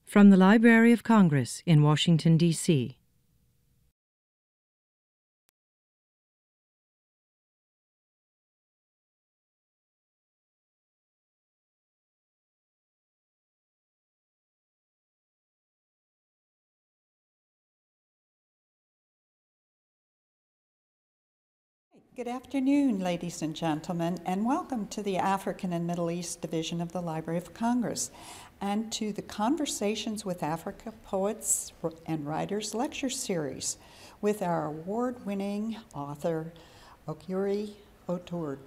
From the Library of Congress in Washington, D.C. Good afternoon, ladies and gentlemen, and welcome to the African and Middle East Division of the Library of Congress and to the Conversations with Africa Poets and Writers lecture series with our award-winning author, Okwiri Oduor.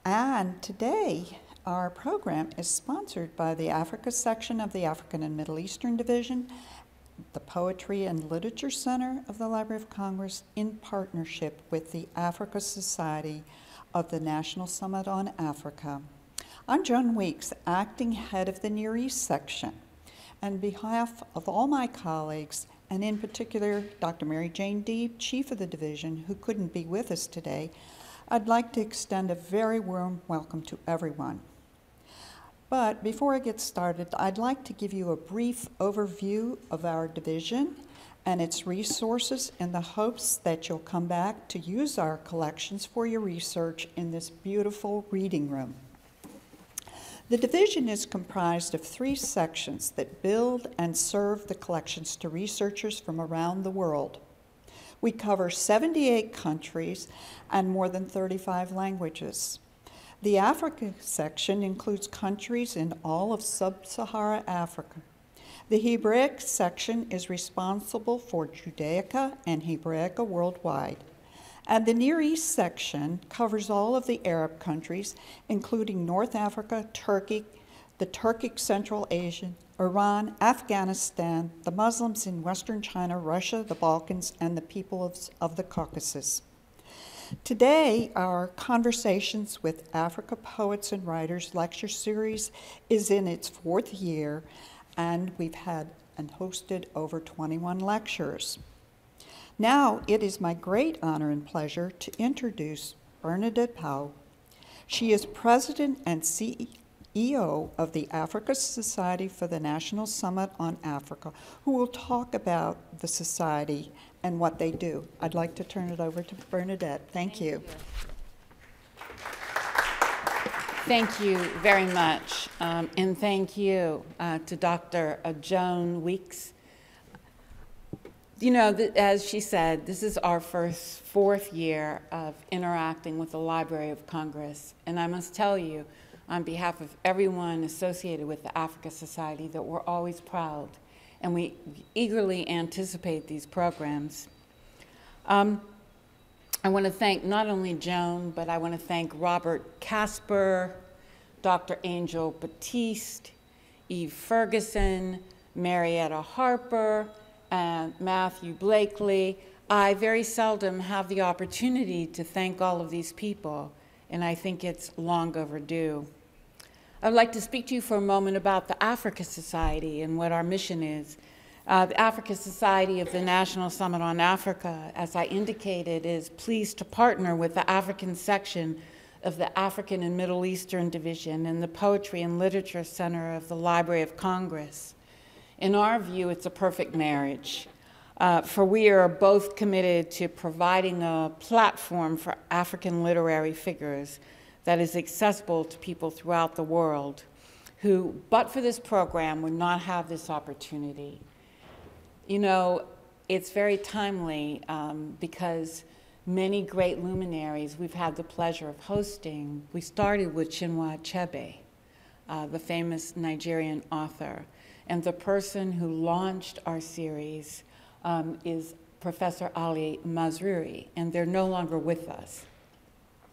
And today, our program is sponsored by the Africa section of the African and Middle Eastern Division, the Poetry and Literature Center of the Library of Congress, in partnership with the Africa Society of the National Summit on Africa. I'm Joan Weeks, acting head of the Near East section. On behalf of all my colleagues, and in particular Dr. Mary Jane Deeb, chief of the division, who couldn't be with us today, I'd like to extend a very warm welcome to everyone. But before I get started, I'd like to give you a brief overview of our division and its resources in the hopes that you'll come back to use our collections for your research in this beautiful reading room. The division is comprised of 3 sections that build and serve the collections to researchers from around the world. We cover 78 countries and more than 35 languages. The Africa section includes countries in all of sub-Saharan Africa. The Hebraic section is responsible for Judaica and Hebraica worldwide. And the Near East section covers all of the Arab countries, including North Africa, Turkey, the Turkic Central Asia, Iran, Afghanistan, the Muslims in Western China, Russia, the Balkans, and the peoples of the Caucasus. Today, our Conversations with Africa Poets and Writers lecture series is in its 4th year, and we've had and hosted over 21 lectures. Now, it is my great honor and pleasure to introduce Bernadette Pau. She is president and CEO of the Africa Society for the National Summit on Africa, who will talk about the society and what they do. I'd like to turn it over to Bernadette. Thank you. Thank you very much, and thank you to Dr. Joan Weeks. You know, as she said, this is our 4th year of interacting with the Library of Congress, and I must tell you, on behalf of everyone associated with the Africa Society, that we're always proud, and we eagerly anticipate these programs. I want to thank not only Joan, but I want to thank Robert Casper, Dr. Angel Batiste, Eve Ferguson, Marietta Harper, and Matthew Blakely. I very seldom have the opportunity to thank all of these people, and I think it's long overdue. I'd like to speak to you for a moment about the Africa Society and what our mission is. The Africa Society of the National Summit on Africa, as I indicated, is pleased to partner with the African section of the African and Middle Eastern Division and the Poetry and Literature Center of the Library of Congress. In our view, it's a perfect marriage, for we are both committed to providing a platform for African literary figures that is accessible to people throughout the world who, but for this program, would not have this opportunity. You know, it's very timely because many great luminaries we've had the pleasure of hosting. We started with Chinua Achebe, the famous Nigerian author. And the person who launched our series is Professor Ali Mazrui, and they're no longer with us.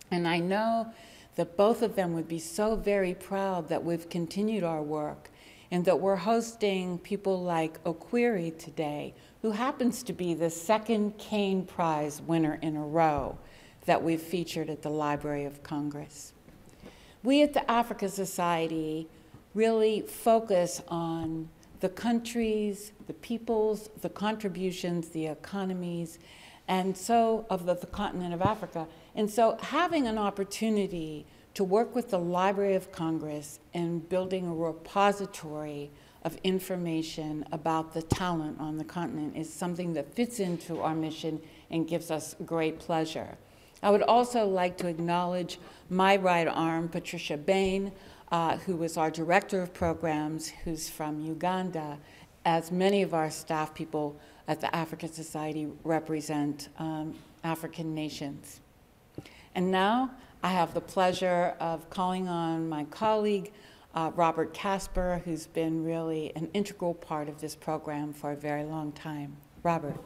And I know that both of them would be so very proud that we've continued our work and that we're hosting people like Okwiri today, who happens to be the 2nd Caine Prize winner in a row that we've featured at the Library of Congress. We at the Africa Society really focus on the countries, the peoples, the contributions, the economies, and so of the continent of Africa. And so having an opportunity to work with the Library of Congress in building a repository of information about the talent on the continent is something that fits into our mission and gives us great pleasure. I would also like to acknowledge my right arm, Patricia Bain, who is our director of programs, who's from Uganda, as many of our staff people at the African Society represent African nations. And now I have the pleasure of calling on my colleague, Robert Casper, who's been really an integral part of this program for a very long time. Robert.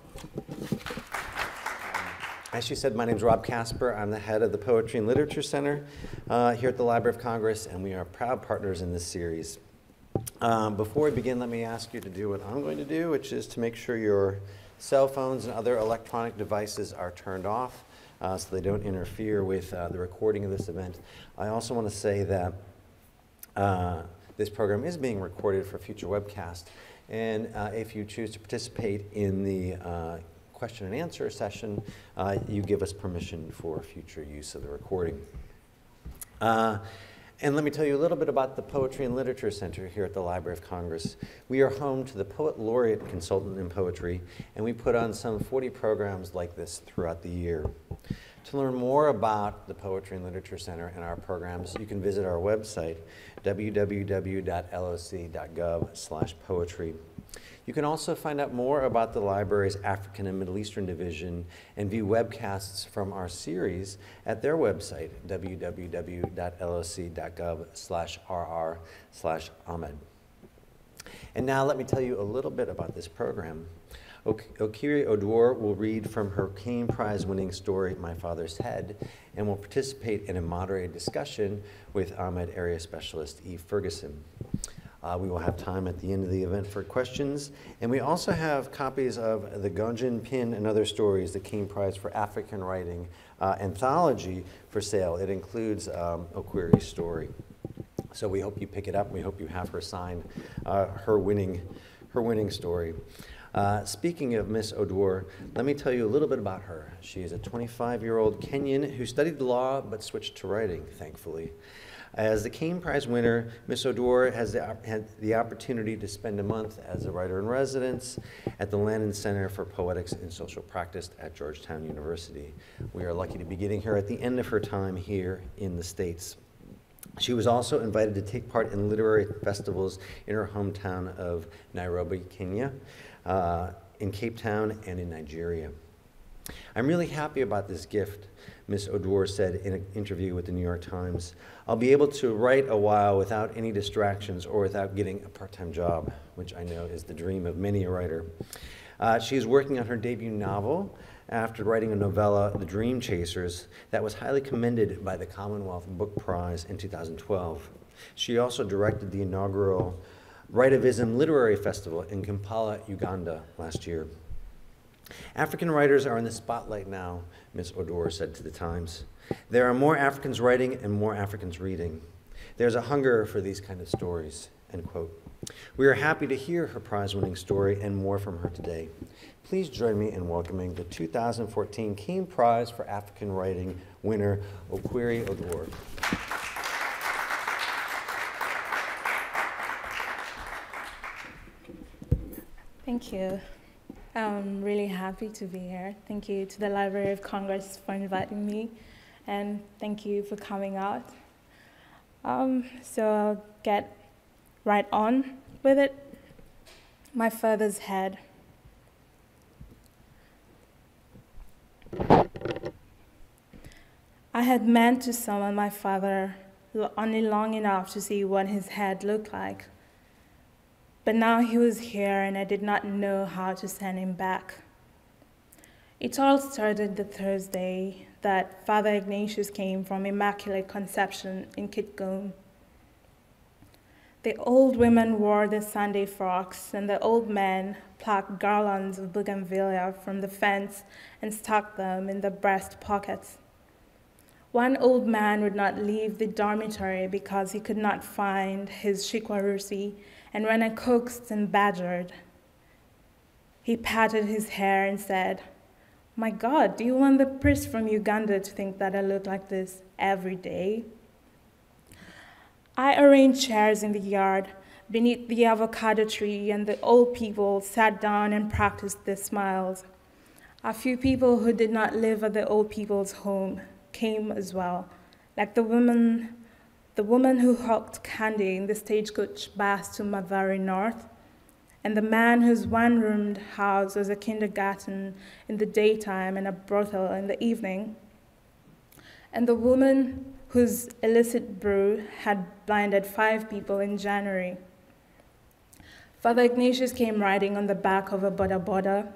As she said, my name is Rob Casper. I'm the head of the Poetry and Literature Center here at the Library of Congress, and we are proud partners in this series. Before we begin, let me ask you to do what I'm going to do, which is to make sure your cell phones and other electronic devices are turned off so they don't interfere with the recording of this event. I also want to say that this program is being recorded for future webcast, and if you choose to participate in the question and answer session, you give us permission for future use of the recording. And let me tell you a little bit about the Poetry and Literature Center here at the Library of Congress. We are home to the Poet Laureate Consultant in Poetry, and we put on some 40 programs like this throughout the year. To learn more about the Poetry and Literature Center and our programs, you can visit our website, www.loc.gov/poetry. You can also find out more about the library's African and Middle Eastern Division and view webcasts from our series at their website, www.loc.gov/rr/Ahmed. And now let me tell you a little bit about this program. Okwiri Oduor will read from her Caine Prize-winning story, My Father's Head, and will participate in a moderated discussion with Ahmed Area Specialist Eve Ferguson. We will have time at the end of the event for questions, and we also have copies of the Gonjan Pin and Other Stories, the Caine Prize for African Writing anthology for sale. It includes Okwiri's story. So we hope you pick it up. We hope you have her sign her winning story. Speaking of Miss Oduor, let me tell you a little bit about her. She is a 25-year-old Kenyan who studied law but switched to writing, thankfully. As the Caine Prize winner, Miss Oduor has had the opportunity to spend a month as a writer-in-residence at the Landon Center for Poetics and Social Practice at Georgetown University. We are lucky to be getting her at the end of her time here in the States. She was also invited to take part in literary festivals in her hometown of Nairobi, Kenya, in Cape Town, and in Nigeria. I'm really happy about this gift, Miss Oduor said in an interview with the New York Times. I'll be able to write a while without any distractions or without getting a part-time job, which I know is the dream of many a writer. She is working on her debut novel after writing a novella, The Dream Chasers, that was highly commended by the Commonwealth Book Prize in 2012. She also directed the inaugural Writivism Literary Festival in Kampala, Uganda last year. African writers are in the spotlight now, Ms. Oduor said to the Times. There are more Africans writing and more Africans reading. There's a hunger for these kind of stories, end quote. We are happy to hear her prize-winning story and more from her today. Please join me in welcoming the 2014 Caine Prize for African Writing winner, Okwiri Oduor. Thank you. I'm really happy to be here. Thank you to the Library of Congress for inviting me, and thank you for coming out. So I'll get right on with it. My Father's Head. I had meant to summon my father only long enough to see what his head looked like. But now he was here and I did not know how to send him back. It all started the Thursday that Father Ignatius came from Immaculate Conception in Kitgum. The old women wore their Sunday frocks and the old men plucked garlands of bougainvillea from the fence and stuck them in their breast pockets. One old man would not leave the dormitory because he could not find his shikwarusi, and when I coaxed and badgered, he patted his hair and said, "My God, do you want the priest from Uganda to think that I look like this every day?" I arranged chairs in the yard, beneath the avocado tree, and the old people sat down and practiced their smiles. A few people who did not live at the old people's home came as well, like the woman who hawked candy in the stagecoach bus to Mathare North, and the man whose one-roomed house was a kindergarten in the daytime and a brothel in the evening, and the woman whose illicit brew had blinded 5 people in January. Father Ignatius came riding on the back of a boda boda,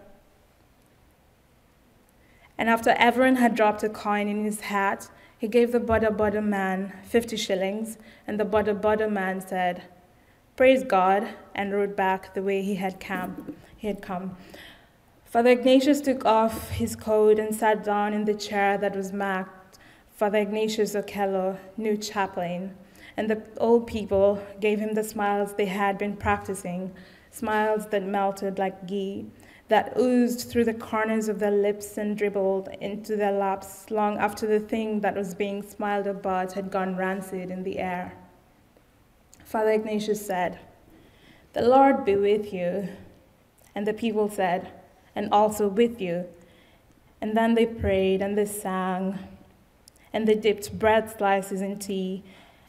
and after everyone had dropped a coin in his hat, he gave the boda boda man 50 shillings, and the boda boda man said, "Praise God," and rode back the way he had come. Father Ignatius took off his coat and sat down in the chair that was marked Father Ignatius Okello, new chaplain, and the old people gave him the smiles they had been practicing, smiles that melted like ghee, that oozed through the corners of their lips and dribbled into their laps long after the thing that was being smiled about had gone rancid in the air. Father Ignatius said, "The Lord be with you." And the people said, "And also with you." And then they prayed and they sang, and they dipped bread slices in tea.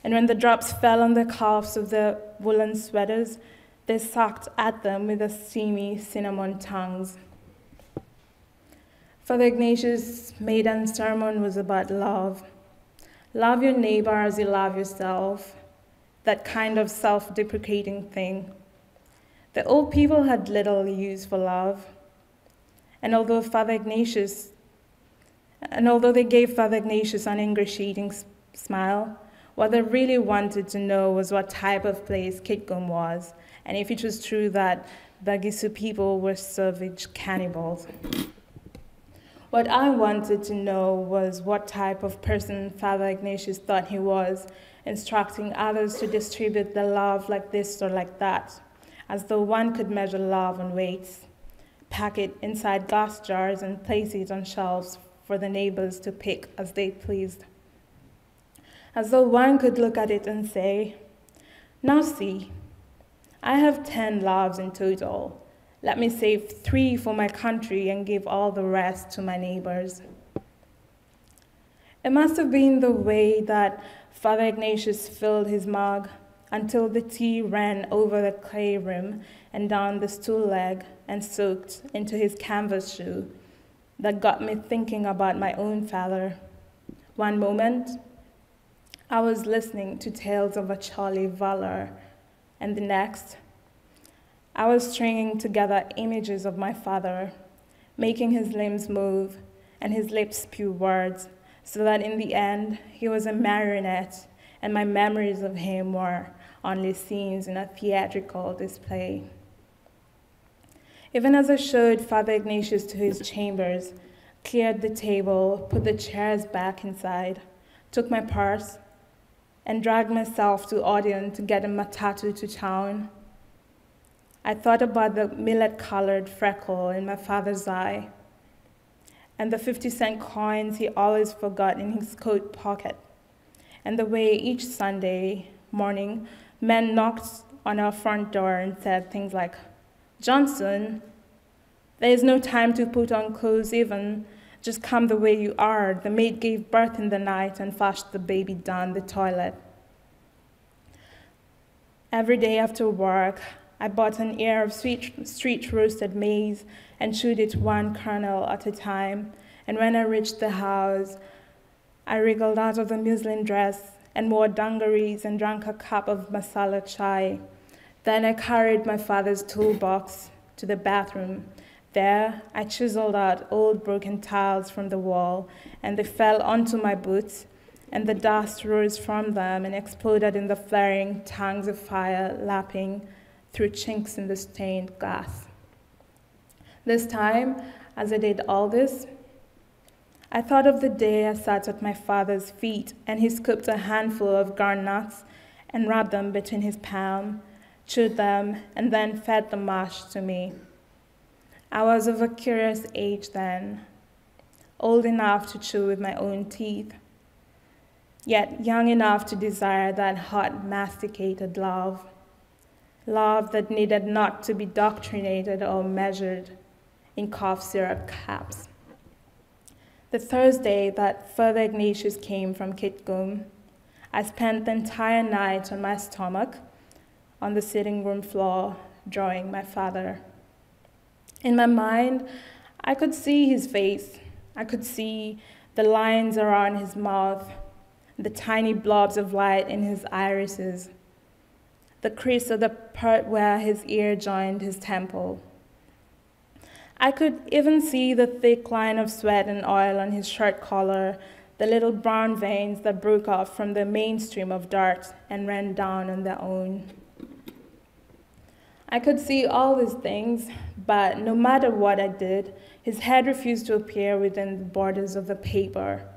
And when the drops fell on the calves of their woolen sweaters, they sucked at them with their steamy cinnamon tongues. Father Ignatius' maiden sermon was about love. Love your neighbor as you love yourself, that kind of self-deprecating thing. The old people had little use for love. And although they gave Father Ignatius an ingratiating smile, what they really wanted to know was what type of place Kitgum was, and if it was true that Bagisu people were savage cannibals. What I wanted to know was what type of person Father Ignatius thought he was, instructing others to distribute the love like this or like that, as though one could measure love on weights, pack it inside glass jars and place it on shelves for the neighbors to pick as they pleased. As though one could look at it and say, "Now see, I have 10 loves in total. Let me save 3 for my country and give all the rest to my neighbors." It must have been the way that Father Ignatius filled his mug until the tea ran over the clay rim and down the stool leg and soaked into his canvas shoe that got me thinking about my own father. One moment, I was listening to tales of a Charlie valor, and the next, I was stringing together images of my father, making his limbs move and his lips spew words, so that in the end, he was a marionette, and my memories of him were only scenes in a theatrical display. Even as I showed Father Ignatius to his chambers, cleared the table, put the chairs back inside, took my purse, and dragged myself to Odeon to get a matatu to town, I thought about the millet-colored freckle in my father's eye, and the 50-cent coins he always forgot in his coat pocket, and the way each Sunday morning men knocked on our front door and said things like, "Johnson, there is no time to put on clothes even, just come the way you are. The maid gave birth in the night and flushed the baby down the toilet." Every day after work, I bought an ear of street roasted maize and chewed it one kernel at a time. And when I reached the house, I wriggled out of the muslin dress and wore dungarees and drank a cup of masala chai. Then I carried my father's toolbox to the bathroom. There, I chiseled out old broken tiles from the wall, and they fell onto my boots, and the dust rose from them and exploded in the flaring tongues of fire lapping through chinks in the stained glass. This time, as I did all this, I thought of the day I sat at my father's feet and he scooped a handful of garn nuts and rubbed them between his palm, chewed them, and then fed the mush to me. I was of a curious age then, old enough to chew with my own teeth, yet young enough to desire that hot, masticated love love that needed not to be doctrinated or measured in cough syrup caps. The Thursday that Father Ignatius came from Kitgum, I spent the entire night on my stomach on the sitting room floor drawing my father. In my mind, I could see his face. I could see the lines around his mouth, the tiny blobs of light in his irises, the crease of the part where his ear joined his temple. I could even see the thick line of sweat and oil on his shirt collar, the little brown veins that broke off from the mainstream of dark and ran down on their own. I could see all these things, but no matter what I did, his head refused to appear within the borders of the paper.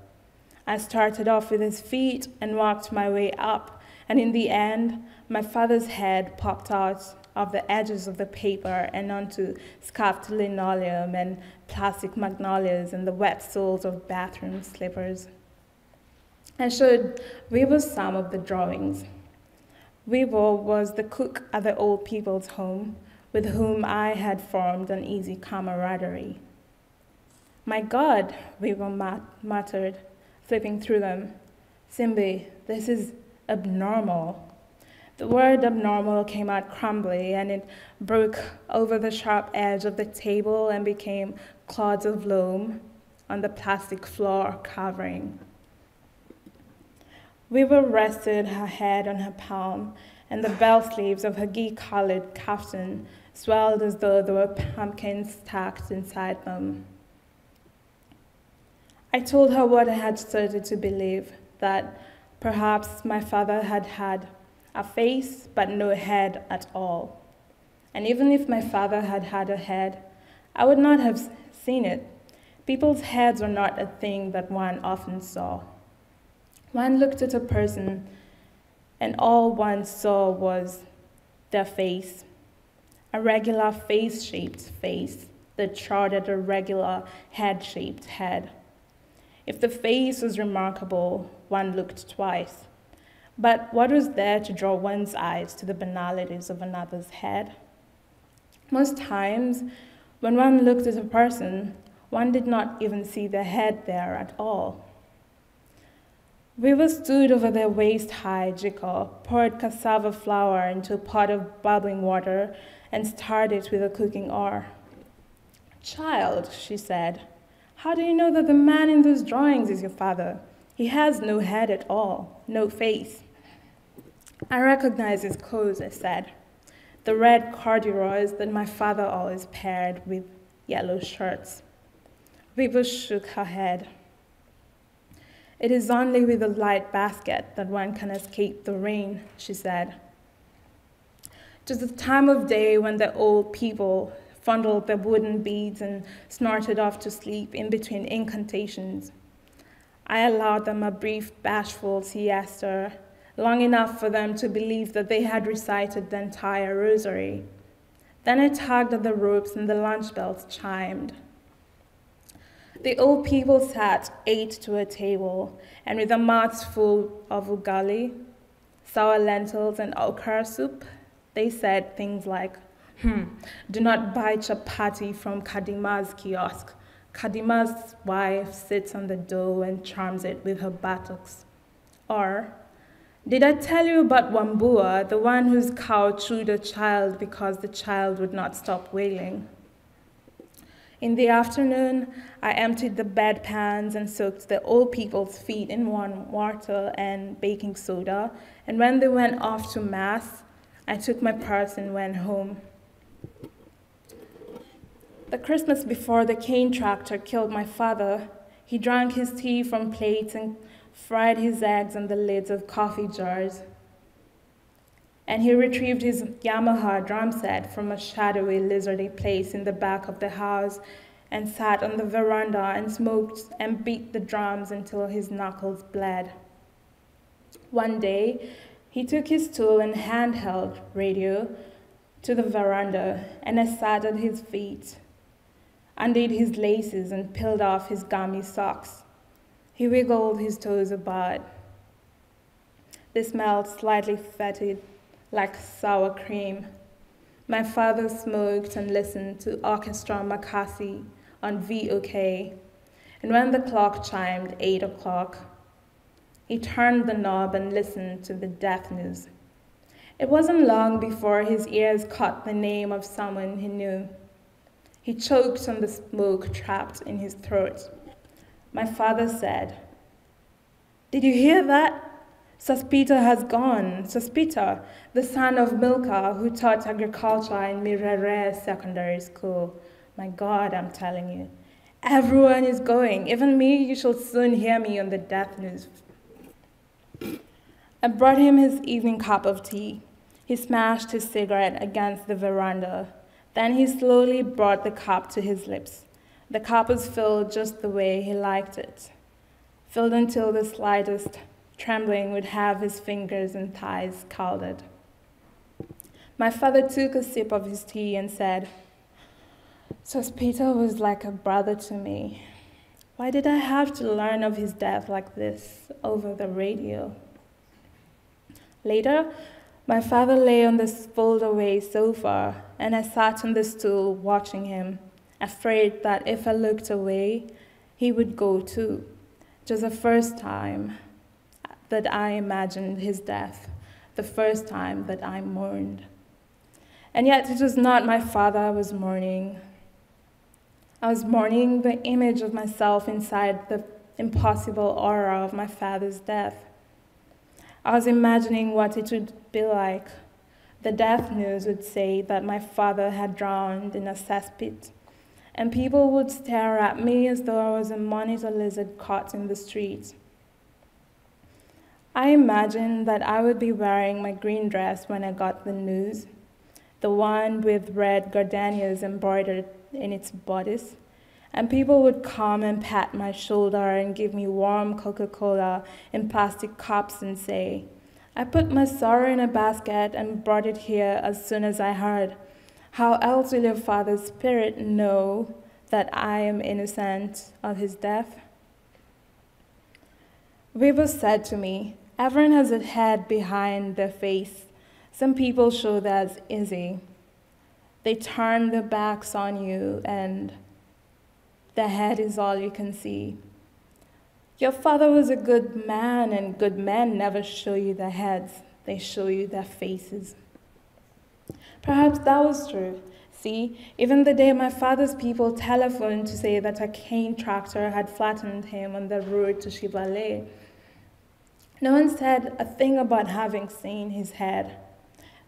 I started off with his feet and walked my way up, and in the end, my father's head popped out of the edges of the paper and onto scuffed linoleum and plastic magnolias and the wet soles of bathroom slippers. I showed Weber some of the drawings. Weber was the cook at the old people's home, with whom I had formed an easy camaraderie. "My God," Weber muttered, flipping through them. "Simbi, this is abnormal." The word abnormal came out crumbly, and it broke over the sharp edge of the table and became clods of loam on the plastic floor covering. Weaver rested her head on her palm, and the bell sleeves of her ghee-colored kaftan swelled as though there were pumpkins stacked inside them. I told her what I had started to believe, that perhaps my father had had a face but no head at all. And even if my father had had a head, I would not have seen it. People's heads were not a thing that one often saw. One looked at a person, and all one saw was their face, a regular face-shaped face that charted a regular head-shaped head. If the face was remarkable, one looked twice. But what was there to draw one's eyes to the banalities of another's head? Most times, when one looked at a person, one did not even see their head there at all. Weaver stood over their waist-high jikko, poured cassava flour into a pot of bubbling water, and stirred it with a cooking oar. "Child," she said, "how do you know that the man in those drawings is your father? He has no head at all, no face." "I recognize his clothes," I said, "the red corduroys that my father always paired with yellow shirts." Weaver shook her head. "It is only with a light basket that one can escape the rain," she said. It was the time of day when the old people fondled their wooden beads and snorted off to sleep in between incantations. I allowed them a brief, bashful siesta, long enough for them to believe that they had recited the entire rosary. Then I tugged at the ropes and the lunch bells chimed. The old people sat 8 to a table, and with their mouths full of ugali, sour lentils, and okra soup, they said things like, "Do not buy chapati from Kadima's kiosk. Kadima's wife sits on the dough and charms it with her buttocks." Or, "Did I tell you about Wambua, the one whose cow chewed a child because the child would not stop wailing?" In the afternoon, I emptied the bedpans and soaked the old people's feet in warm water and baking soda, and when they went off to Mass, I took my purse and went home. The Christmas before the Caine tractor killed my father, he drank his tea from plates and fried his eggs on the lids of coffee jars. And he retrieved his Yamaha drum set from a shadowy, lizardy place in the back of the house and sat on the veranda and smoked and beat the drums until his knuckles bled. One day, he took his tool and handheld radio to the veranda, and I sat at his feet, undid his laces and peeled off his gummy socks. He wiggled his toes about. They smelled slightly fetid, like sour cream, My father smoked and listened to Orchestra Makasi on VOK, and when the clock chimed 8 o'clock, he turned the knob and listened to the death news. It wasn't long before his ears caught the name of someone he knew. He choked on the smoke trapped in his throat. My father said, "Did you hear that? Sospita has gone. Sospita, the son of Milka, who taught agriculture in Mirere Secondary School. My God, I'm telling you. Everyone is going. Even me, you shall soon hear me on the death news." I brought him his evening cup of tea. He smashed his cigarette against the veranda. Then he slowly brought the cup to his lips. The cup was filled just the way he liked it, filled until the slightest trembling would have his fingers and thighs scalded. My father took a sip of his tea and said, "Sospita was like a brother to me. Why did I have to learn of his death like this over the radio?" Later, my father lay on the fold-away sofa, and I sat on the stool watching him, afraid that if I looked away, he would go too. It was the first time that I imagined his death, the first time that I mourned. And yet it was not my father I was mourning. I was mourning the image of myself inside the impossible aura of my father's death. I was imagining what it would be like. The death news would say that my father had drowned in a cesspit, and people would stare at me as though I was a monitor lizard caught in the street. I imagined that I would be wearing my green dress when I got the news, the one with red gardenias embroidered in its bodice, and people would come and pat my shoulder and give me warm Coca-Cola in plastic cups and say, "I put my sorrow in a basket and brought it here as soon as I heard. How else will your father's spirit know that I am innocent of his death?" Weber said to me, "Everyone has a head behind their face. Some people show that's easy. They turn their backs on you and their head is all you can see. Your father was a good man, and good men never show you their heads. They show you their faces." Perhaps that was true. See, even the day my father's people telephoned to say that a Caine tractor had flattened him on the road to Shibale, no one said a thing about having seen his head.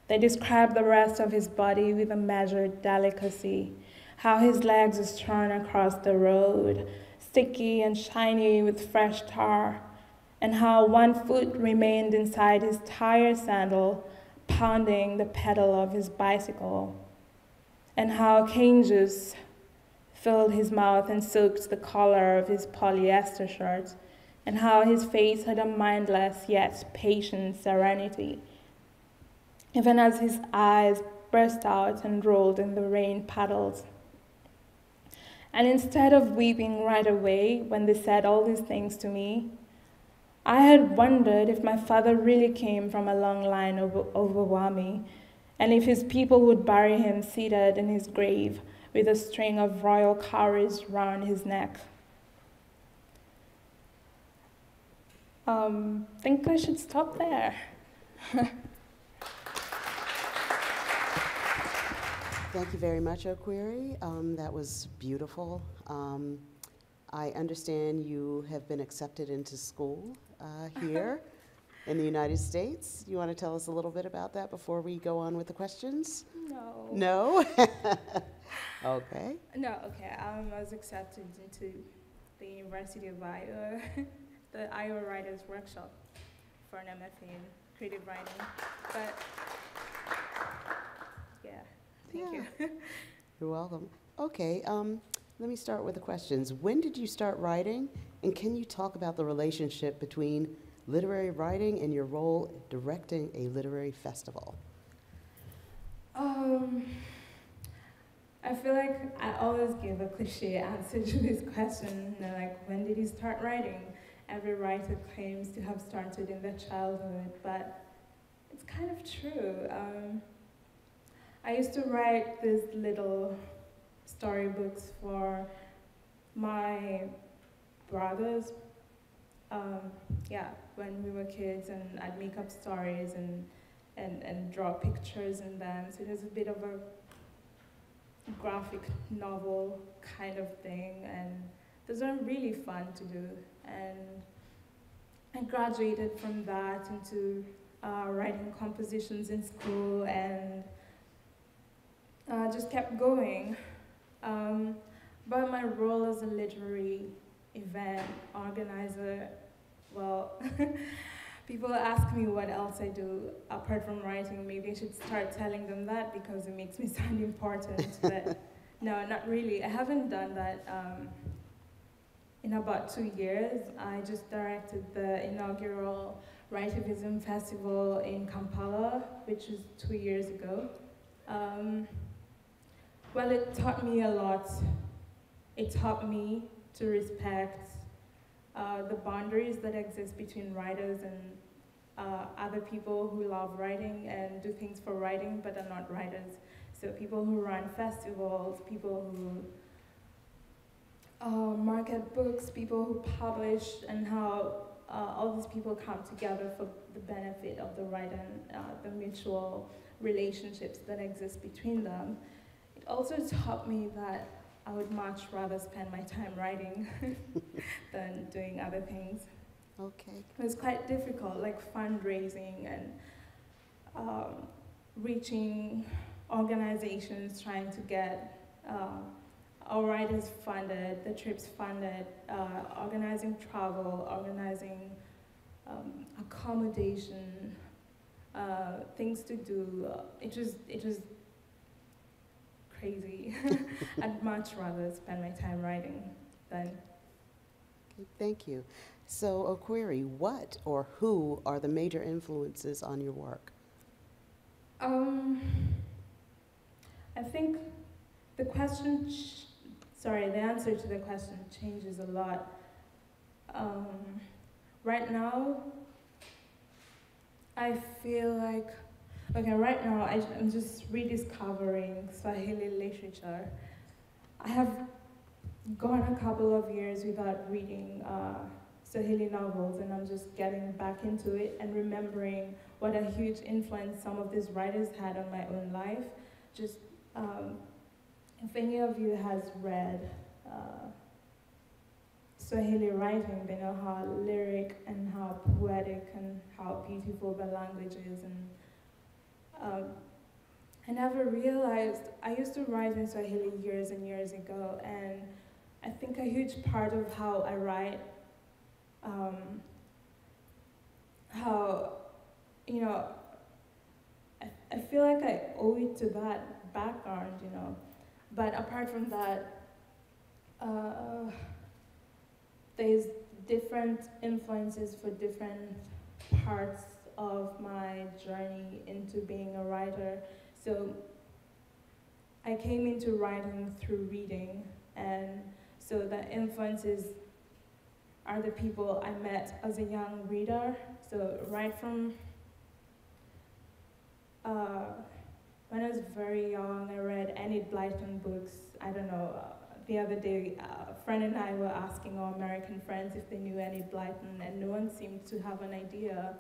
They described the rest of his body with a measured delicacy, how his legs were strewn across the road, sticky and shiny with fresh tar, and how one foot remained inside his tire sandal, pounding the pedal of his bicycle, and how cane juice filled his mouth and soaked the collar of his polyester shirt, and how his face had a mindless yet patient serenity, even as his eyes burst out and rolled in the rain puddles. And instead of weeping right away when they said all these things to me, I had wondered if my father really came from a long line of Wami, and if his people would bury him seated in his grave with a string of royal cowries round his neck. Think I should stop there. Thank you very much, Okwiri. That was beautiful. I understand you have been accepted into school here in the United States. You want to tell us a little bit about that before we go on with the questions? No. No? Okay. No, okay. I was accepted into the University of Iowa, the Iowa Writers Workshop for an MFA in creative writing. But, yeah, thank you. You're welcome. Okay, let me start with the questions. When did you start writing, and can you talk about the relationship between literary writing and your role directing a literary festival? I feel like I always give a cliche answer to this question, you know, like, when did you start writing? Every writer claims to have started in their childhood, but it's kind of true. I used to write these little storybooks for my brothers. Yeah, when we were kids, and I'd make up stories and draw pictures in them. So it was a bit of a graphic novel kind of thing, and those are really fun to do. And I graduated from that into writing compositions in school, and just kept going. But my role as a literary event organizer, well, people ask me what else I do apart from writing. Maybe I should start telling them that because it makes me sound important, but no, not really. I haven't done that in about 2 years. I just directed the inaugural Writivism Festival in Kampala, which was 2 years ago. Well, it taught me a lot. It taught me to respect the boundaries that exist between writers and other people who love writing and do things for writing but are not writers. So people who run festivals, people who market books, people who publish, and how all these people come together for the benefit of the writer and the mutual relationships that exist between them. It also taught me that I would much rather spend my time writing than doing other things. Okay. It was quite difficult, like fundraising and reaching organizations, trying to get our writers funded, the trips funded, organizing travel, organizing accommodation, things to do. It was crazy. I'd much rather spend my time writing than. Okay, thank you. So, Okwiri, what or who are the major influences on your work? I think the the answer to the question changes a lot. Right now, I feel like, right now I'm just rediscovering Swahili literature. I have gone a couple of years without reading Swahili novels, and I'm just getting back into it and remembering what a huge influence some of these writers had on my own life. Just, if any of you has read Swahili writing, they know how lyric and how poetic and how beautiful the language is. And I never realized, I used to write in Swahili years and years ago, and I think a huge part of how I write, I feel like I owe it to that background, But apart from that, there's different influences for different parts of my journey into being a writer. So I came into writing through reading, and so the influences are the people I met as a young reader. So right from when I was very young, I read Enid Blyton books. I don't know, the other day, a friend and I were asking our American friends if they knew Enid Blyton, and no one seemed to have an idea.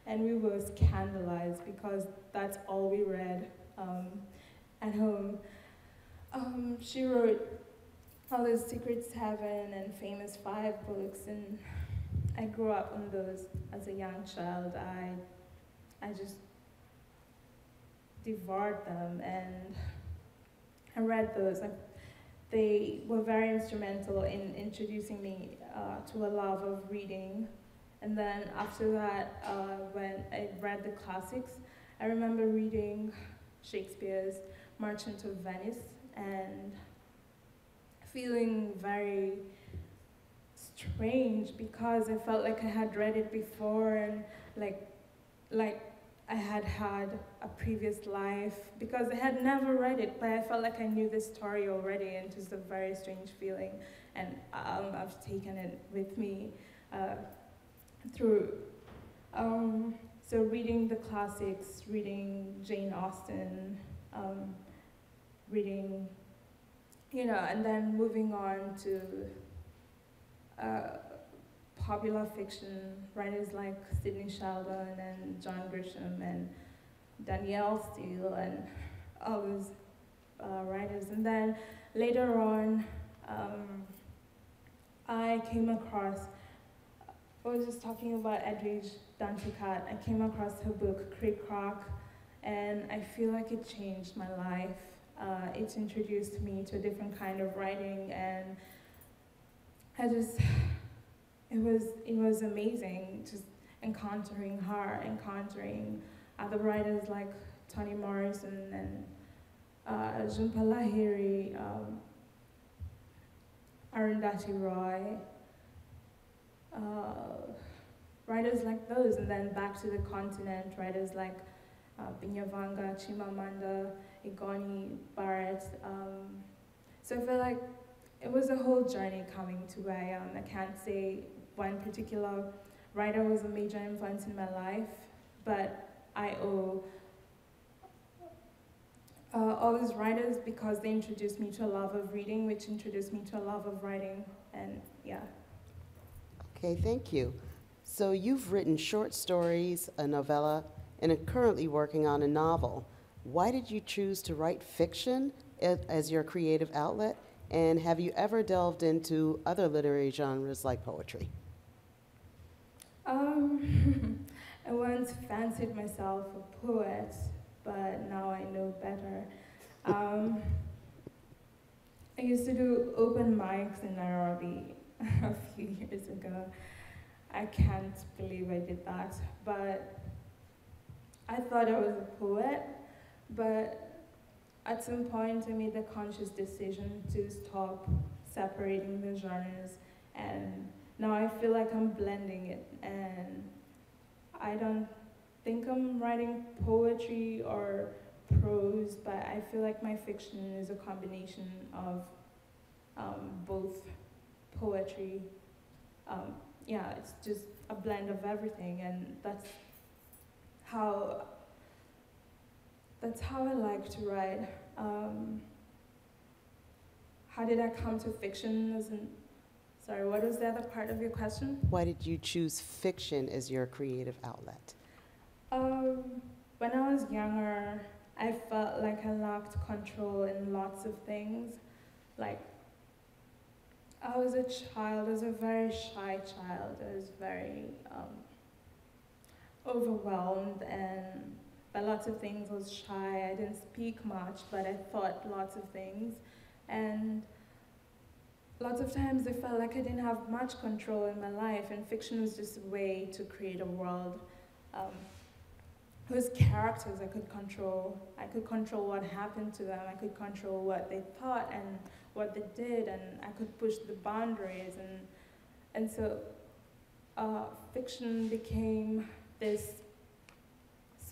And we were scandalized because that's all we read at home. She wrote all those Secret Seven and Famous Five books, and I grew up on those as a young child. I just devoured them, and I read those. They were very instrumental in introducing me to a love of reading. And then after that, when I read the classics, I remember reading Shakespeare's Merchant of Venice and feeling very strange because I felt like I had read it before, and like I had had a previous life, because I had never read it, but I felt like I knew the story already, and it was a very strange feeling. And I've taken it with me through, so reading the classics, reading Jane Austen, reading, and then moving on to popular fiction, writers like Sidney Sheldon and John Grisham and Danielle Steele and all those writers. And then later on, I came across, I was just talking about Edwidge Danticat. I came across her book, Creek Rock, and I feel like it changed my life. It introduced me to a different kind of writing, and it was amazing just encountering her, encountering other writers like Toni Morrison and Jhumpa Lahiri, Arundhati Roy, writers like those, and then back to the continent, writers like Binyavanga, Chimamanda, Igoni, Barrett. So I feel like it was a whole journey coming to where I am. I can't say one particular writer was a major influence in my life, but I owe all these writers because they introduced me to a love of reading, which introduced me to a love of writing, and yeah. Okay, thank you. So you've written short stories, a novella, and are currently working on a novel. Why did you choose to write fiction as your creative outlet? And have you ever delved into other literary genres like poetry? I once fancied myself a poet, but now I know better. I used to do open mics in Nairobi a few years ago. I can't believe I did that, but I thought I was a poet, but at some point I made the conscious decision to stop separating the genres, and now I feel like I'm blending it, and I don't think I'm writing poetry or prose, but I feel like my fiction is a combination of both poetry. Yeah, it's just a blend of everything, and that's how I like to write. How did I come to fiction? Sorry, what was the other part of your question? Why did you choose fiction as your creative outlet? When I was younger, I felt like I lacked control in lots of things. Like, I was a child, I was a very shy child. I was very overwhelmed and by lots of things. I was shy, I didn't speak much, but I thought lots of things. And lots of times I felt like I didn't have much control in my life, and fiction was just a way to create a world whose characters I could control. I could control what happened to them, I could control what they thought and what they did, and I could push the boundaries. And so fiction became this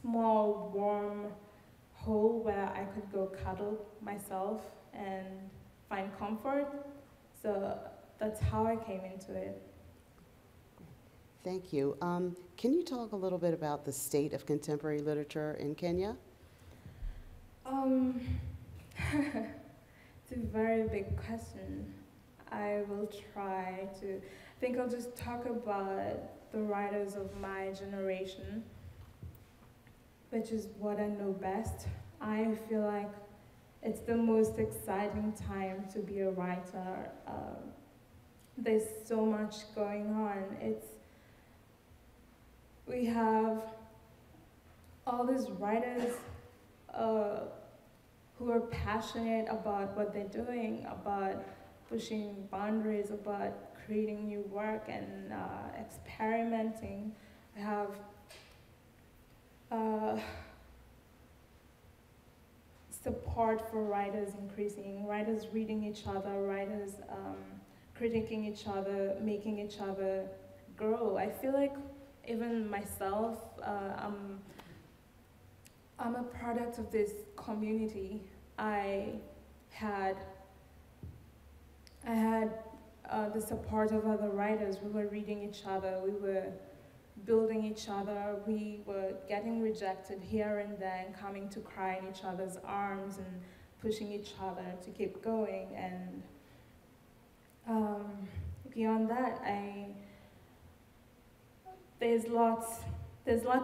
small, warm hole where I could go cuddle myself and find comfort. So that's how I came into it. Thank you. Can you talk a little bit about the state of contemporary literature in Kenya? It's a very big question. I will try to. I think I'll just talk about the writers of my generation, which is what I know best. I feel like it's the most exciting time to be a writer. There's so much going on. We have all these writers who are passionate about what they're doing, about pushing boundaries, about creating new work and experimenting. We have support for writers increasing, writers reading each other, writers critiquing each other, making each other grow. I feel like even myself, I'm a product of this community. I had the support of other writers. We were reading each other. We were building each other. We were getting rejected here and there and coming to cry in each other's arms and pushing each other to keep going. And beyond that, there's lots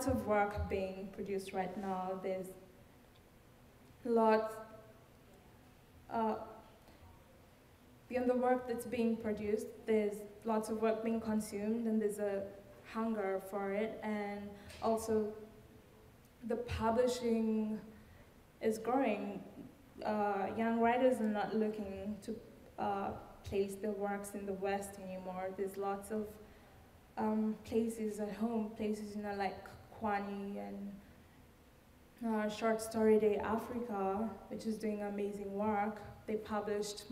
of work being produced right now. There's lots, beyond the work that's being produced, there's lots of work being consumed, and there's a hunger for it. And also, the publishing is growing. Young writers are not looking to place their works in the West anymore. There's lots of places at home, places like Kwani and Short Story Day Africa, which is doing amazing work. They first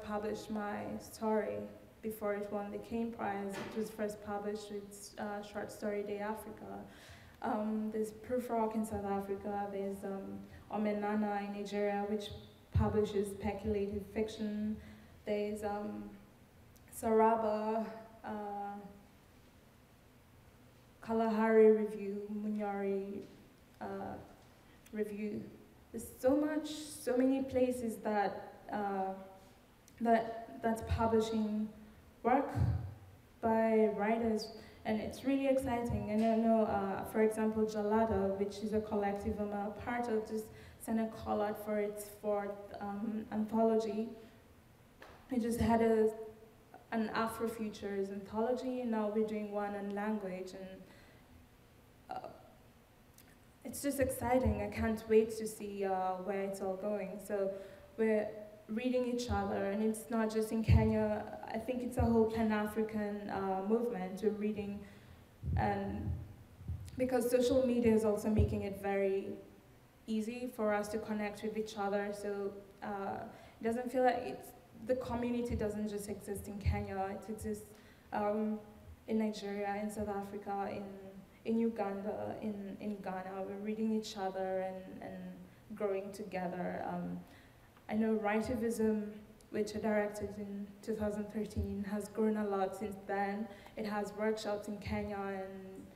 published my story before it won the Caine Prize. It was first published with Short Story Day Africa. There's Proof Rock in South Africa. There's Omenana in Nigeria, which publishes speculative fiction. There's Saraba, Kalahari Review, Munyari Review. There's so many places that's publishing work by writers, and it's really exciting. And I know, for example, Jalada, which is a collective I'm a part of, just sent a call out for its fourth anthology. We just had an Afrofutures anthology, and now we're doing one on language, and it's just exciting. I can't wait to see where it's all going. So we're reading each other, and it's not just in Kenya. I think it's a whole Pan-African movement to reading, and because social media is also making it very easy for us to connect with each other. So it doesn't feel like the community doesn't just exist in Kenya. It exists in Nigeria, in South Africa, in Uganda, in Ghana. We're reading each other and growing together. I know Writivism, which I directed in 2013, has grown a lot since then. It has workshops in Kenya and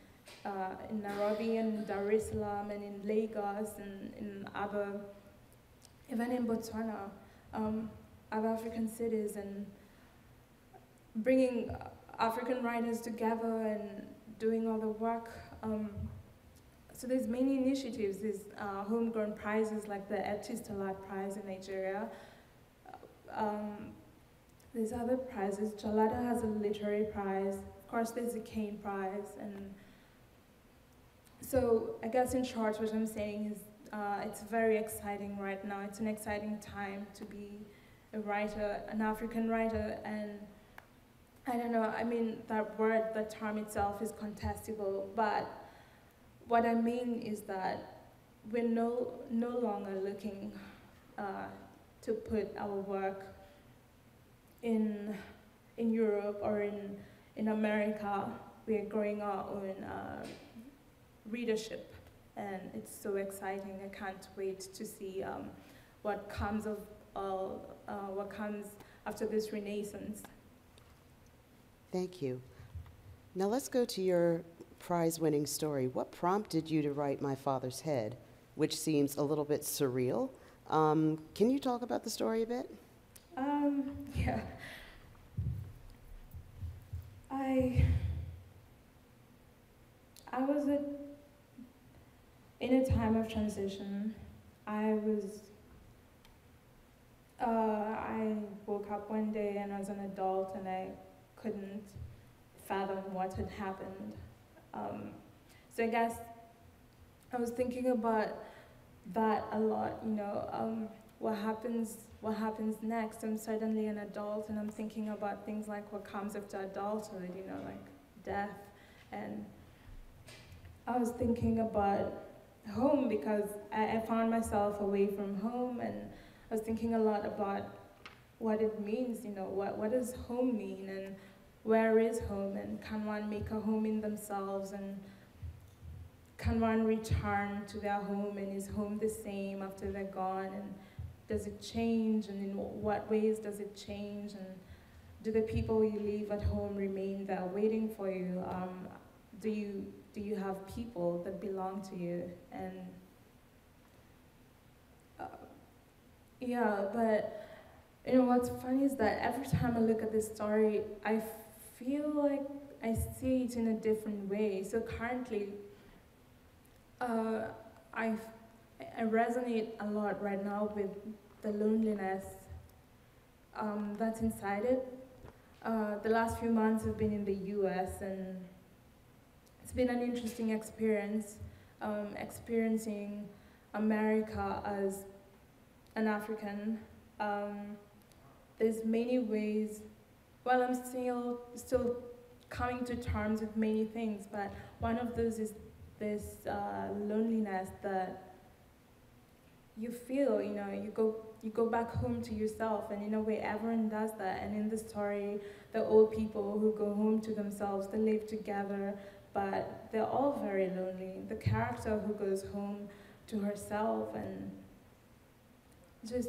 in Nairobi and Dar es Salaam and in Lagos and in even in Botswana, other African cities, and bringing African writers together and doing all the work. So there's many initiatives. There's homegrown prizes like the Etistolat Prize in Nigeria. There's other prizes. Jalada has a literary prize. Of course, there's the Caine Prize. And so I guess in short, what I'm saying is it's very exciting right now. It's an exciting time to be a writer, an African writer, and I don't know, I mean, that term itself is contestable, but what I mean is that we're no longer looking to put our work in Europe or in America. We're growing our own readership, and it's so exciting. I can't wait to see what comes after this renaissance. Thank you. Now let's go to your prize-winning story. What prompted you to write My Father's Head, which seems a little bit surreal? Can you talk about the story a bit? Yeah. I was in a time of transition. I woke up one day and I was an adult and I couldn't fathom what had happened. So I guess I was thinking about that a lot, you know, what happens next? I'm suddenly an adult and I'm thinking about things like what comes after adulthood, you know, like death. And I was thinking about home because I found myself away from home, and I was thinking a lot about what it means, you know, what does home mean, and where is home, and can one make a home in themselves, and can one return to their home, and is home the same after they're gone, and does it change, and in what ways does it change, and do the people you leave at home remain there waiting for you? Do you have people that belong to you? And yeah, but you know what's funny is that every time I look at this story, I feel like I see it in a different way. So currently, I resonate a lot right now with the loneliness that's inside it. The last few months have been in the US, and it's been an interesting experience, experiencing America as an African. There's many ways, well, I'm still coming to terms with many things, but one of those is this loneliness that you feel. You know, you go back home to yourself, and in a way everyone does that. And in the story, the old people who go home to themselves, they live together, but they're all very lonely. The character who goes home to herself, and just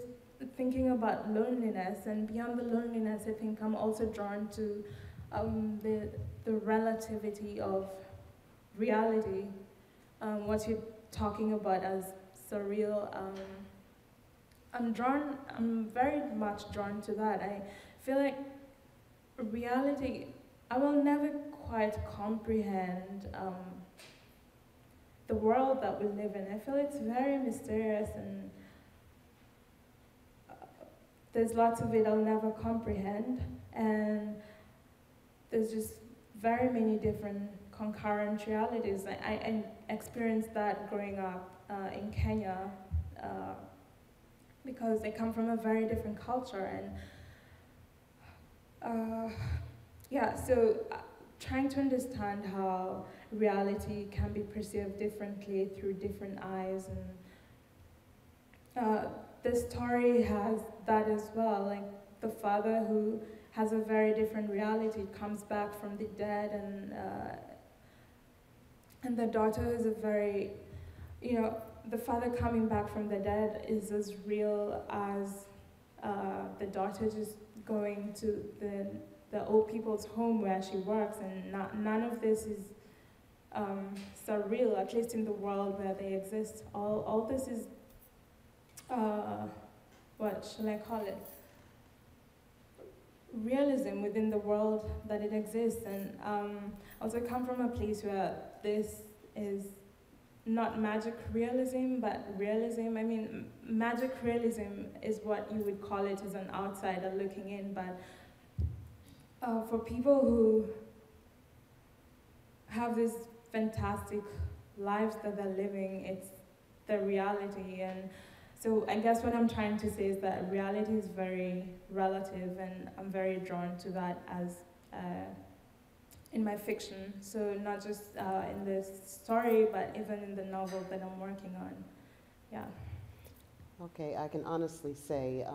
thinking about loneliness, and beyond the loneliness, I think I'm also drawn to the relativity of reality, what you're talking about as surreal. I'm very much drawn to that. I feel like reality, I will never quite comprehend the world that we live in. I feel it's very mysterious, and there's lots of it I'll never comprehend, and there's just very many different concurrent realities. I experienced that growing up in Kenya, because I come from a very different culture, and yeah, so trying to understand how reality can be perceived differently through different eyes, and the story has that as well, like the father who has a very different reality, comes back from the dead, and the daughter is a very, you know, the father coming back from the dead is as real as the daughter just going to the old people's home where she works, and none of this is surreal, at least in the world where they exist. All this is, what shall I call it? Realism within the world that it exists. And also come from a place where this is not magic realism, but realism. I mean, magic realism is what you would call it as an outsider looking in, but for people who have these fantastic lives that they're living, it's the reality. And so I guess what I'm trying to say is that reality is very relative, and I'm very drawn to that as in my fiction. So not just in this story, but even in the novel that I'm working on. Yeah. Okay, I can honestly say,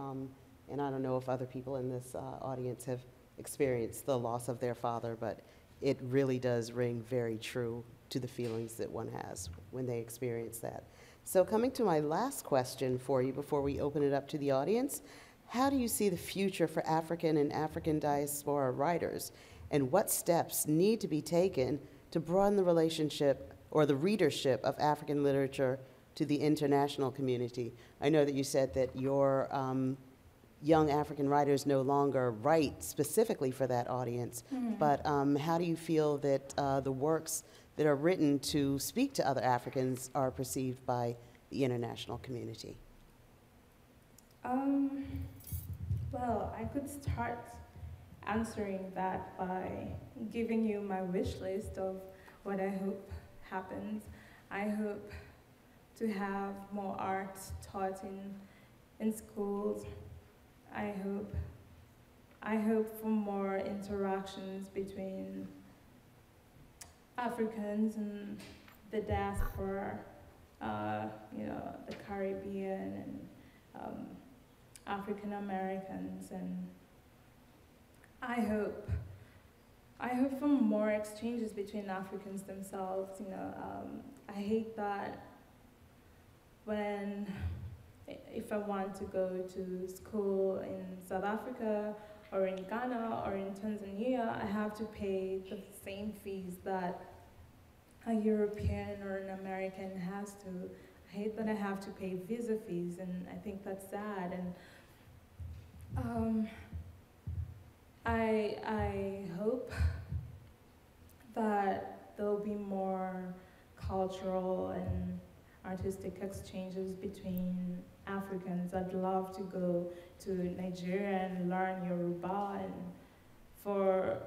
and I don't know if other people in this audience have experienced the loss of their father, but it really does ring very true to the feelings that one has when they experience that. So coming to my last question for you before we open it up to the audience, how do you see the future for African and African diaspora writers, and what steps need to be taken to broaden the relationship or the readership of African literature to the international community? I know that you said that your young African writers no longer write specifically for that audience, but how do you feel that the works that are written to speak to other Africans are perceived by the international community? Well, I could start answering that by giving you my wish list of what I hope happens. I hope to have more art taught in schools. I hope for more interactions between Africans and the diaspora, you know, the Caribbean and African Americans, and I hope for more exchanges between Africans themselves. You know, I hate that if I want to go to school in South Africa or in Ghana or in Tanzania, I have to pay the same fees that a European or an American has to. I hate that I have to pay visa fees, and I think that's sad. And I hope that there'll be more cultural and artistic exchanges between Africans. I'd love to go to Nigeria and learn Yoruba, and for,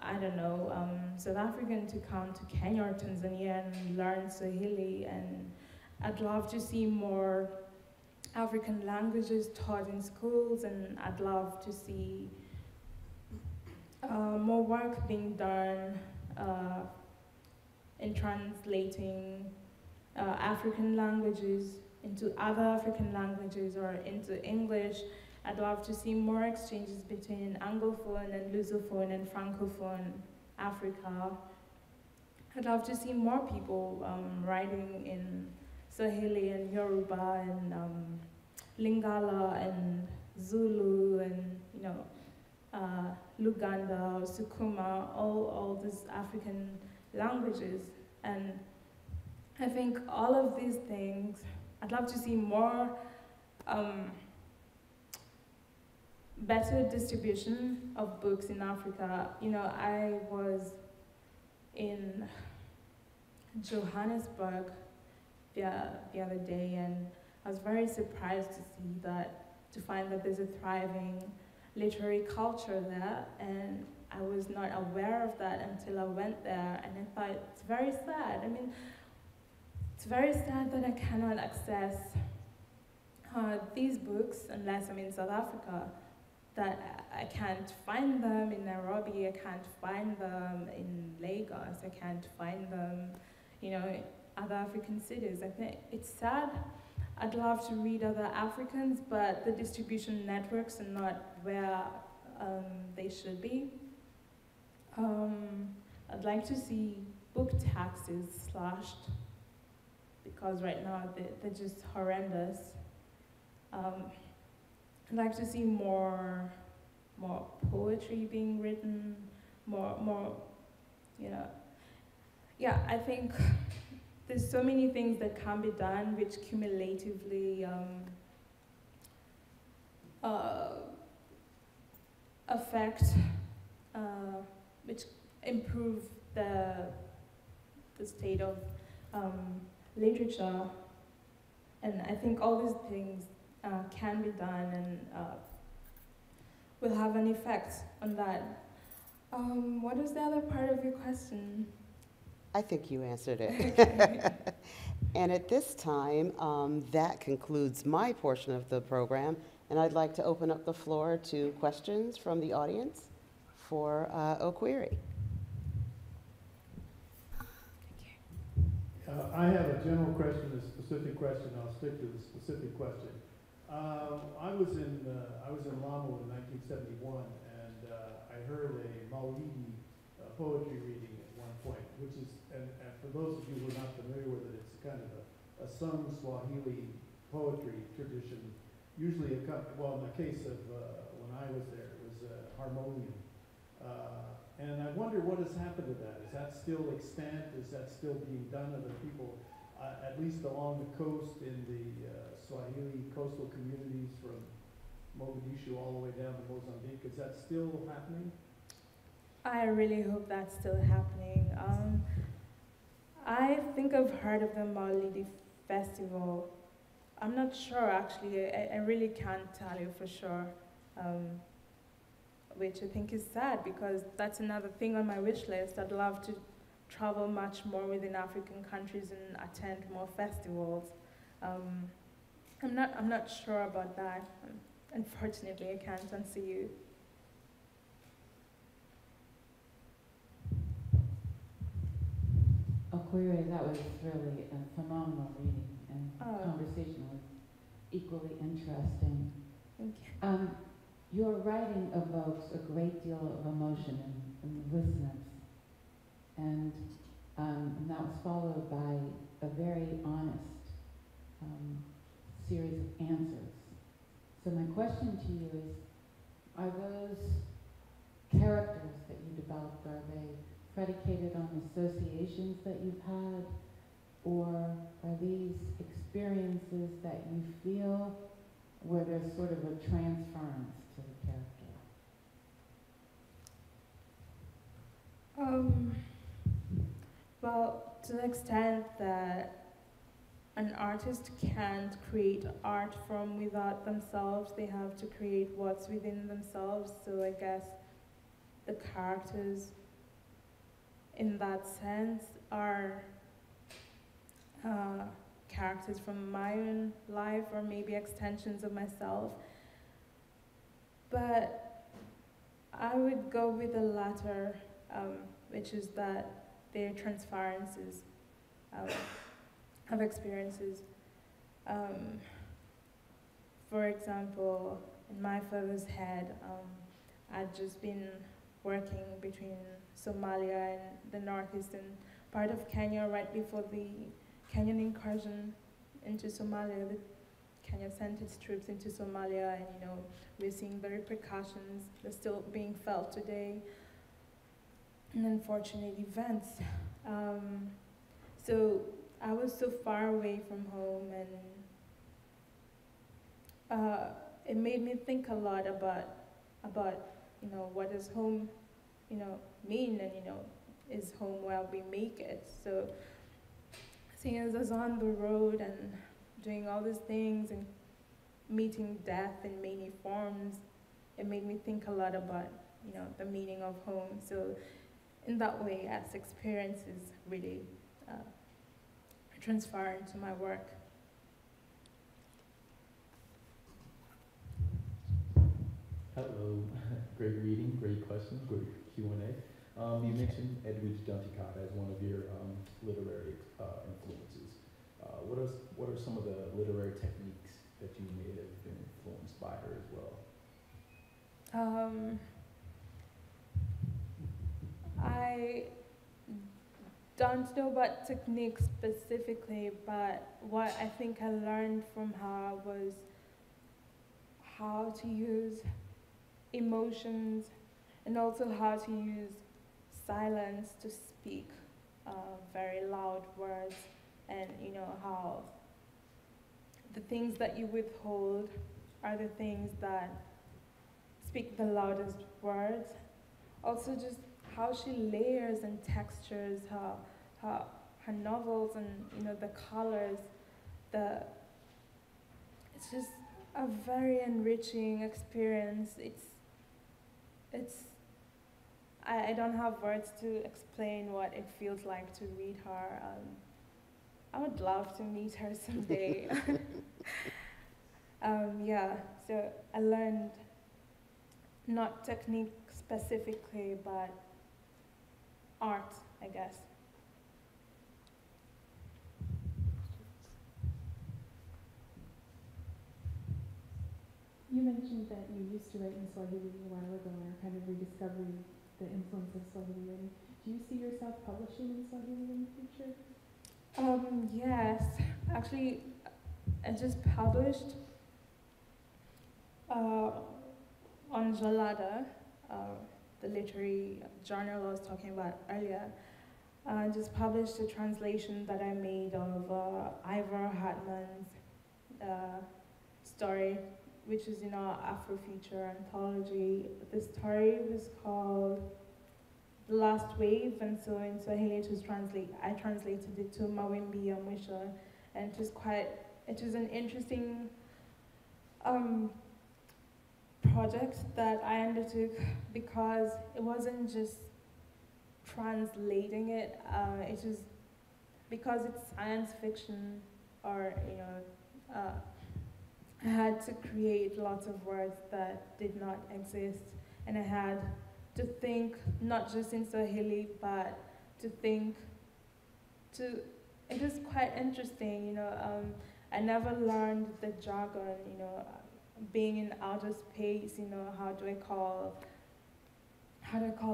I don't know, South African to come to Kenya or Tanzania and learn Swahili, and I'd love to see more African languages taught in schools, and I'd love to see more work being done in translating African languages into other African languages or into English. I'd love to see more exchanges between Anglophone and Lusophone and Francophone Africa. I'd love to see more people writing in Swahili and Yoruba and Lingala and Zulu and, you know, Luganda, Sukuma, all these African languages. And I think all of these things, I'd love to see more better distribution of books in Africa. You know, I was in Johannesburg the other day, and I was very surprised to find that there's a thriving literary culture there, and I was not aware of that until I went there, and I thought, it's very sad. I mean, it's very sad that I cannot access these books unless I'm in South Africa, that I can't find them in Nairobi, I can't find them in Lagos, I can't find them, you know, in other African cities. I think it's sad. I'd love to read other Africans, but the distribution networks are not where they should be. I'd like to see book taxes slashed, because right now they're just horrendous. I'd like to see more poetry being written, more, you know. Yeah, I think there's so many things that can be done which cumulatively affect, which improve the state of literature. And I think all these things can be done and will have an effect on that. What was the other part of your question? I think you answered it. Okay. And at this time, that concludes my portion of the program, and I'd like to open up the floor to questions from the audience for Okwiri. I have a general question, a specific question. I'll stick to the specific question. I was in Lamu in 1971, and I heard a Maulidi poetry reading at one point, which is, and for those of you who are not familiar with it, it's kind of a sung Swahili poetry tradition. Usually, well, in the case of when I was there, it was harmonium. And I wonder what has happened to that. Is that still extant? Is that still being done? Are there people, at least along the coast in the Swahili coastal communities from Mogadishu all the way down to Mozambique, is that still happening? I really hope that's still happening. I think I've heard of the Maulidi Festival. I'm not sure, actually. I really can't tell you for sure. Which I think is sad, because that's another thing on my wish list. I'd love to travel much more within African countries and attend more festivals. I'm not sure about that. Unfortunately, I can't answer you. Okwiri, that was really a phenomenal reading, and the conversation was equally interesting. Thank you. Your writing evokes a great deal of emotion in the listeners, and that was followed by a very honest series of answers. So my question to you is, are those characters that you developed, are they predicated on associations that you've had, or are these experiences that you feel where there's sort of a transference to the character? Well, to the extent that an artist can't create art from without themselves, they have to create what's within themselves. So I guess the characters in that sense are characters from my own life, or maybe extensions of myself. But I would go with the latter, which is that they're transferences of experiences. For example, in my father's head, I'd just been working between Somalia and the northeastern part of Kenya right before the Kenyan incursion into Somalia. Kenya sent its troops into Somalia, and we're seeing the repercussions. They're still being felt today. And unfortunate events. So I was so far away from home, and it made me think a lot about what does home mean, and is home where we make it. So seeing as I was on the road and doing all these things and meeting death in many forms, it made me think a lot about the meaning of home. So in that way, as experiences really transfer into my work. Hello, great reading, great questions, great Q&A. You mentioned Edwidge Danticat as one of your literary influences. What are some of the literary techniques that you may have been influenced by her as well? I don't know about techniques specifically, but what I think I learned from her was how to use emotions, and also how to use silence to speak very loud words, and how the things that you withhold are the things that speak the loudest words. Also just how she layers and textures her novels, and the colors, it's just a very enriching experience. I don't have words to explain what it feels like to read her. I would love to meet her someday. Yeah, so I learned not technique specifically, but art, I guess. You mentioned that you used to write in Swahili a while ago, or kind of rediscovering the influence of Swahili writing. Do you see yourself publishing in Swahili in the future? Yes, actually, I just published on Jalada, the literary journal I was talking about earlier. I just published a translation that I made of Ivor Hartman's story, which is in our Afrofuture anthology. The story was called The Last Wave, and so in Swahili I translated it to Mawimbi ya Mwisho, and it was an interesting project that I undertook, because it wasn't just translating it, it was because it's science fiction, or I had to create lots of words that did not exist, and I had to think not just in Swahili, but it was quite interesting, I never learned the jargon, being in outer space, how do I call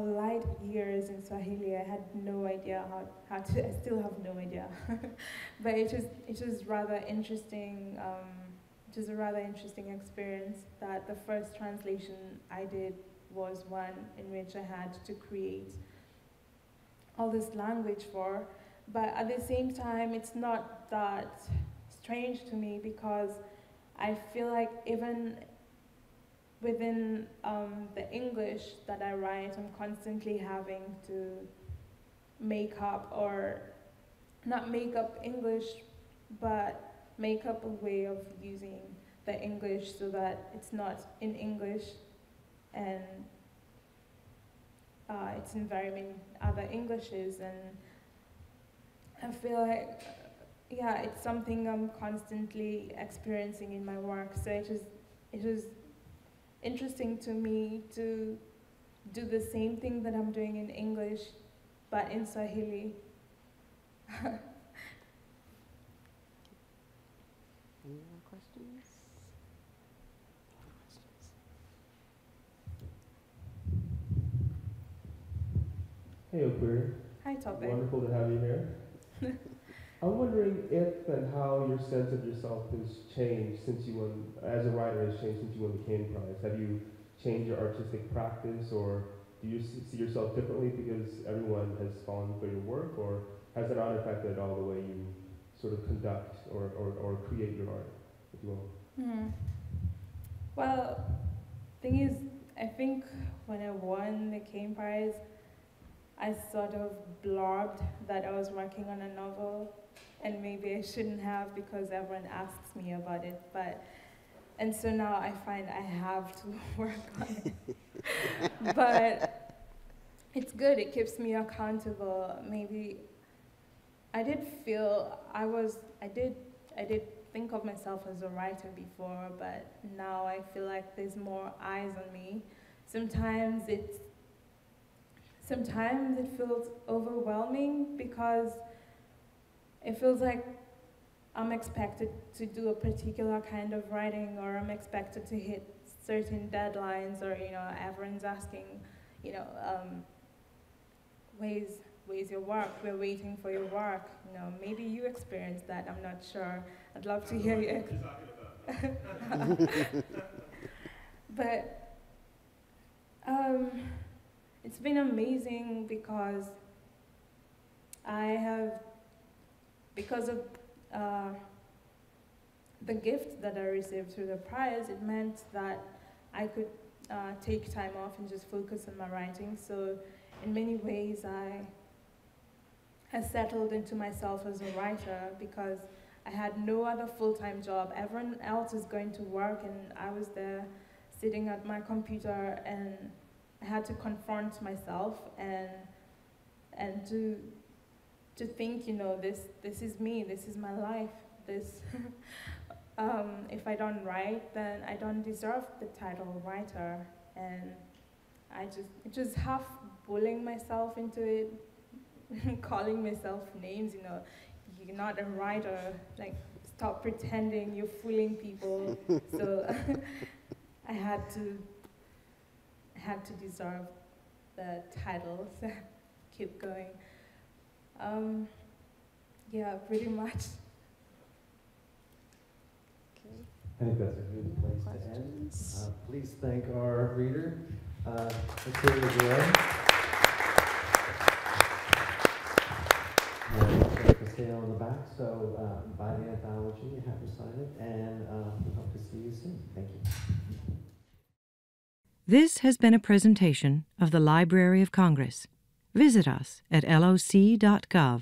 light years in Swahili? I had no idea how to, I still have no idea. But it was rather interesting which is a rather interesting experience, that the first translation I did was one in which I had to create all this language for. But at the same time, it's not that strange to me, because I feel like even within the English that I write, I'm constantly having to make up, or not make up English, but make up a way of using the English so that it's not in English and it's in very many other Englishes. And I feel like, yeah, it's something I'm constantly experiencing in my work. So it was interesting to me to do the same thing that I'm doing in English, but in Swahili. Any more questions? Hey, Okwiri. Hi, Tope. Wonderful to have you here. I'm wondering if and how your sense of yourself has changed since you won, as a writer, has changed since you won the Caine Prize. Have you changed your artistic practice, or do you see yourself differently because everyone has fallen for your work, or has it not affected all the way you sort of conduct or create your art, if you will? Well, thing is, I think when I won the Caine Prize, I sort of blobbed that I was working on a novel, and maybe I shouldn't have because everyone asks me about it. And so now I find I have to work on it. But it's good, it keeps me accountable. Maybe I did feel I did think of myself as a writer before, but now I feel like there's more eyes on me. Sometimes it feels overwhelming because it feels like I'm expected to do a particular kind of writing, or I'm expected to hit certain deadlines, or everyone's asking, where's your work? We're waiting for your work. Maybe you experienced that. I'm not sure. I'd love to hear you. But it's been amazing because because of the gift that I received through the prize, it meant that I could take time off and just focus on my writing. So in many ways, I settled into myself as a writer because I had no other full-time job. Everyone else is going to work, and I was there sitting at my computer, and I had to confront myself and to think, this is me, this is my life. If I don't write, then I don't deserve the title writer. And I just half bullying myself into it, calling myself names, you're not a writer, like, stop pretending, you're fooling people. So I had to deserve the title, so keep going. Yeah, pretty much. Okay. I think that's a good place to end. Please thank our reader, Okwiri Oduor. Check the sale on the back, so buy the anthology, you have to sign it, and we hope to see you soon. Thank you. This has been a presentation of the Library of Congress. Visit us at loc.gov.